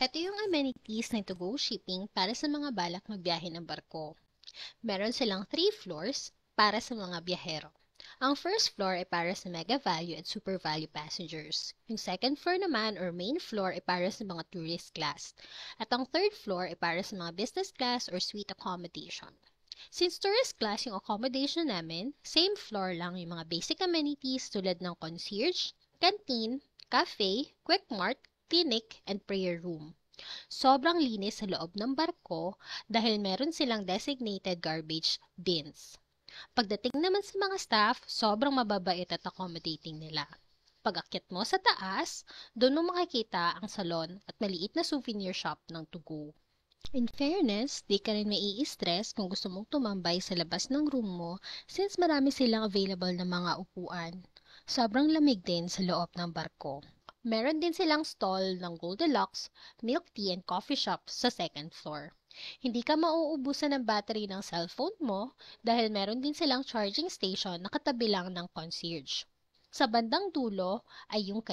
Ito yung amenities ng to-go shipping para sa mga balak magbiyahe ng barko. Meron silang 3 floors para sa mga biyahero. Ang first floor ay para sa mega value at super value passengers. Yung second floor naman or main floor ay para sa mga tourist class. At ang third floor ay para sa mga business class or suite accommodation. Since tourist class yung accommodation namin, same floor lang yung mga basic amenities tulad ng concierge, canteen, cafe, quick mart, clinic, and prayer room. Sobrang linis sa loob ng barko dahil meron silang designated garbage bins. Pagdating naman sa mga staff, sobrang mababait at accommodating nila. Pag-akyat mo sa taas, doon mo makikita ang salon at maliit na souvenir shop ng To Go. In fairness, di ka rin mai-stress kung gusto mong tumambay sa labas ng room mo since marami silang available na mga upuan. Sobrang lamig din sa loob ng barko. Meron din silang stall ng Goldilocks, milk tea and coffee shop sa second floor. Hindi ka mauubusan ng battery ng cellphone mo dahil meron din silang charging station na katabi lang ng concierge. Sa bandang dulo ay yung